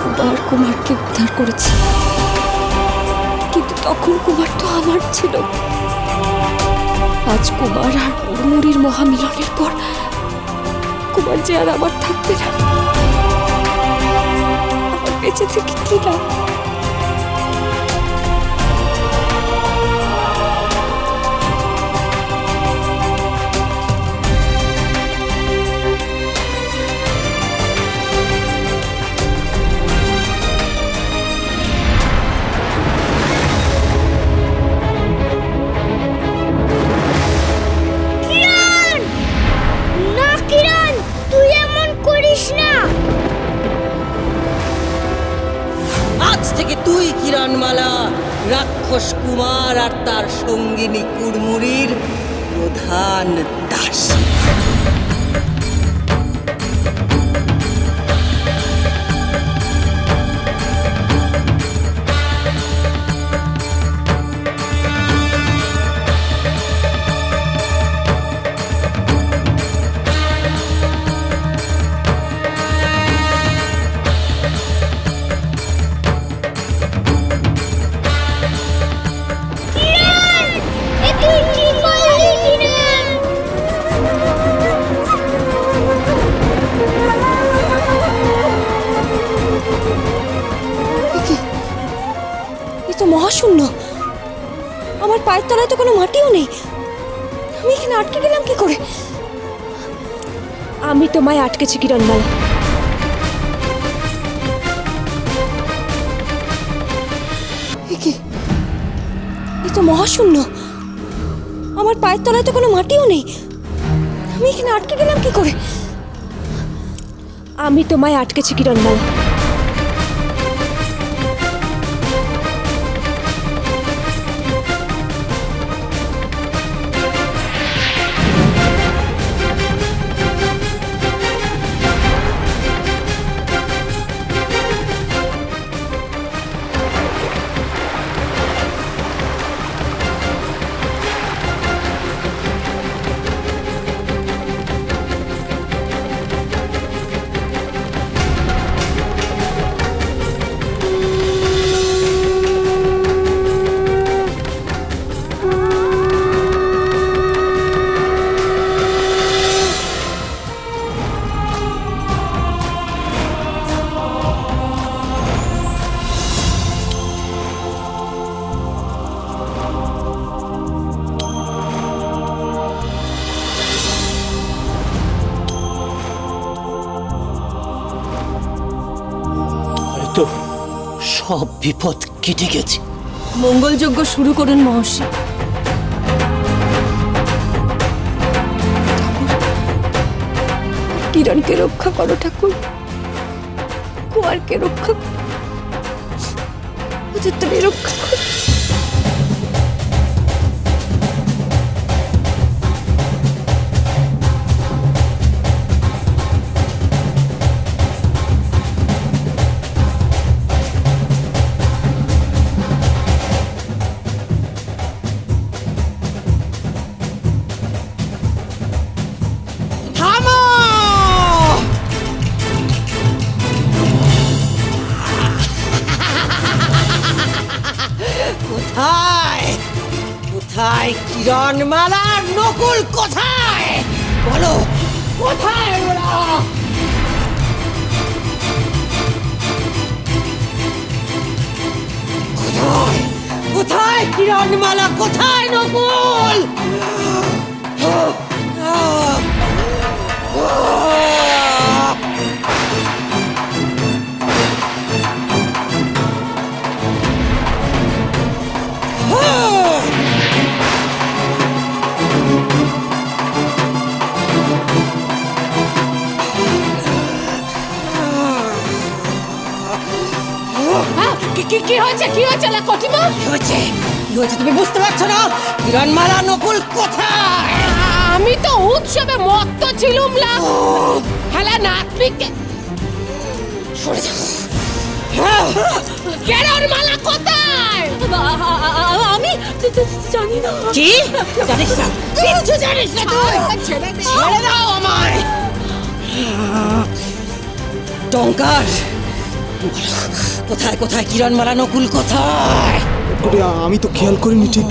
দুবার কুমারকে উদ্ধার করেছি, কিন্তু তখন কুমার তো আমার ছিল। আজ কুমার আর হুড়মুড়ির মহামিলনের পর কুমার যে আর আমার থাকবে না। আমার বেঁচে থেকে কি লাভ? তুই কিরণমালা রাক্ষস কুমার আর তার সঙ্গিনী কুড়মুড়ির প্রধান দাসী। মহাশূন্য, আমার পায়ের তলায় তো কোনো মাটিও নেই। আমি এখানে আটকে গেলাম কি করে? আমি তোমায় আটকেছি কিরণমালা। এ তো মহাশূন্য, আমার পায়ের তলায় তো কোনো মাটিও নেই। আমি এখানে আটকে গেলাম কি করে? আমি তোমায় আটকেছি কিরণমালা। তো সব বিপদ কেটে গেছে। মঙ্গলযজ্ঞ শুরু করুন মহর্ষি। কিরণকে রক্ষা করো ঠাকুর, কুমারকে রক্ষা করো, ওদের তুমি রক্ষা করো। কোথায় কিরণমালার নকুল? কোথায় বলো, কোথায় ওরা? কোথায় কোথায় কিরণমালা? কোথায় নকুল? কি হয়েছে? কি হয়েছে কটিমা? কি হয়েছে? তুমি বুঝতে পারছো না? কিরণমালা নকুল কোথায়? আমি তো উৎসবে মত্ত ছিলুম না। হেলা নাতনিকে সরে যাও। কিরণমালা কোথায়? আমি জানি না। কি জানিস না? কিচ্ছু জানিস না তুই? ছেড়ে দাও আমায়। টঙ্কার কোথায় কোথায় কিরণমালা নকুল কোথায়? ওরে আমি তো খেয়াল করিনি ঠিক।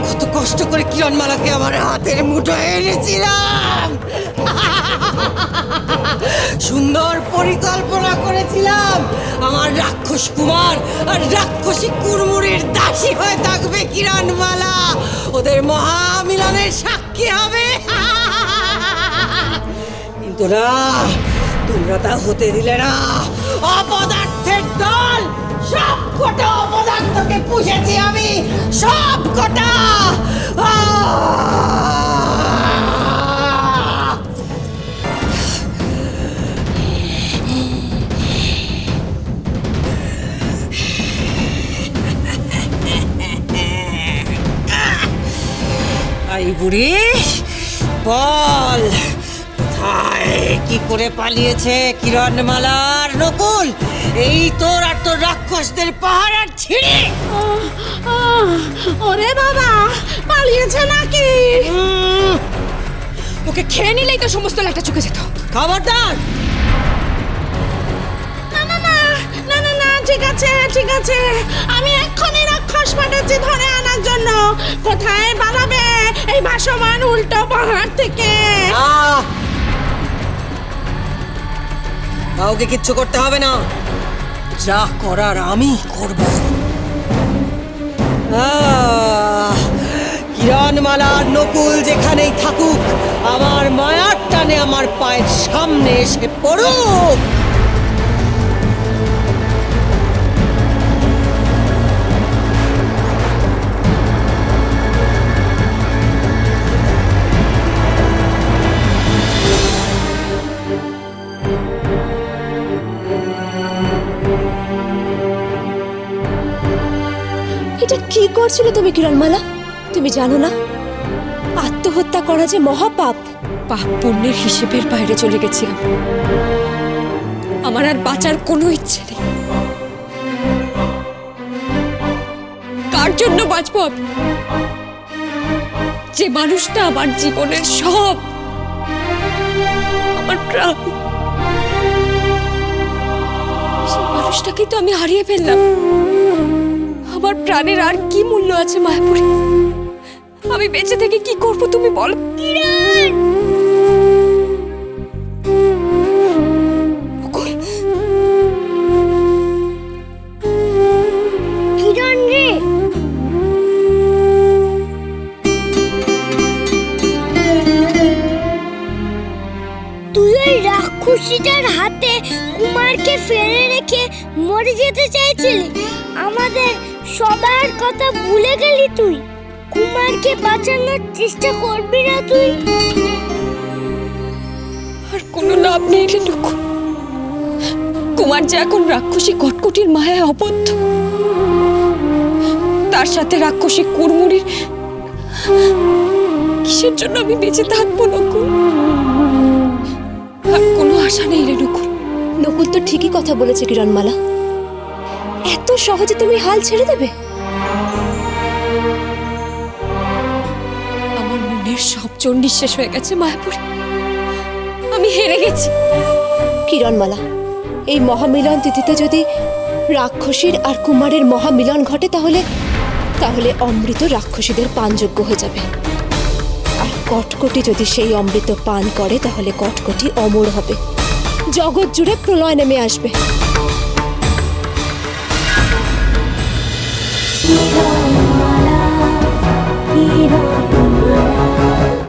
কত কষ্ট করে কিরণমালাকে আমার হাতের মুঠোয় এনেছিলাম। সুন্দর পরিকল্পনা করেছিলাম আমার রাক্ষস কুমার আর রাক্ষসী কুড়মুড়ির দাসী হয়ে থাকবে কিরণমালা, ওদের মহামিলনের সাক্ষী হবে। কিন্তু না, তোমরা তা হতে দিলে না। অপদার্থের দল, সব কটা অপদার্থকে পুষেছি আমি, সব কটা। আই বুড়ি, বল কোথায় কি করে পালিয়েছে কিরণমালার নকুল? এই তোর আর তোর রাক্ষসদের পাহাড় ছিঁড়ে। ওরে বাবা, পালিয়েছে নাকি? ওকে খেয়ে নিলেই তো সমস্ত লাটা চুকে যেত। খবরদার! না না না না না না, ঠিক আছে ঠিক আছে, আমি এক্ষুনি রাক্ষস পাঠাচ্ছি ধরে আনার জন্য। কোথায় পালাবে এই ভাসমান উল্টো পাহাড় থেকে? কাউকে কিচ্ছু করতে হবে না, যা করার আমি করব। কিরণমালার নকুল যেখানেই থাকুক, আমার মায়ার টানে আমার পায়ের সামনে এসে পড়ুক। এটা কি করছিলে তুমি কিরণমালা? তুমি জানো না আত্মহত্যা করা যে মহাপাপ? পাপ পুণ্যের হিসেবের বাইরে চলে গেছি আমি। আমার আর বাঁচার কোনো ইচ্ছে নেই। কার জন্য বাঁচবো আমি? যে মানুষটা আমার জীবনের সব, আমার প্রাণ, সেই মানুষটাকেই তো আমি হারিয়ে ফেললাম। আমার প্রাণের আর কি মূল্য আছে মায়াপুরী? আমি বেঁচে থেকে কি করব তুমি বলো? কিরণ রে, তুই ওই রাক্ষসীটার হাতে কুমারকে ফেলে রেখে মরে যেতে চাইছিলি। আমাদের সবার কথা ভুলে গেলি তুই। কুমারকে বাঁচানোর চেষ্টা করবি না তুই? আর কোনো লাভ নেই রে নকুল। কুমার যে এখন রাক্ষসী কটকটির মায়ায় আবদ্ধ, তার সাথে রাক্ষসী কুড়মুড়ির। কিসের জন্য আমি বেঁচে থাকবো নকুল? আর কোনো আশা নেই রে নকুল। নকুল তো ঠিকই কথা বলেছে কিরণমালা। এত সহজে তুমি হাল ছেড়ে দেবে? আমার মনের সব জোর নিঃশেষ হয়ে গেছে মায়াপুরী। আমি হেরে গেছি। কিরণমালা, এই মহামিলন তিথিতে যদি রাক্ষসীর আর কুমারের মহামিলন ঘটে তাহলে তাহলে অমৃত রাক্ষসীদের পানযোগ্য হয়ে যাবে। আর কটকটি যদি সেই অমৃত পান করে তাহলে কটকটি অমর হবে, জগৎ জুড়ে প্রলয় নেমে আসবে। কিরণ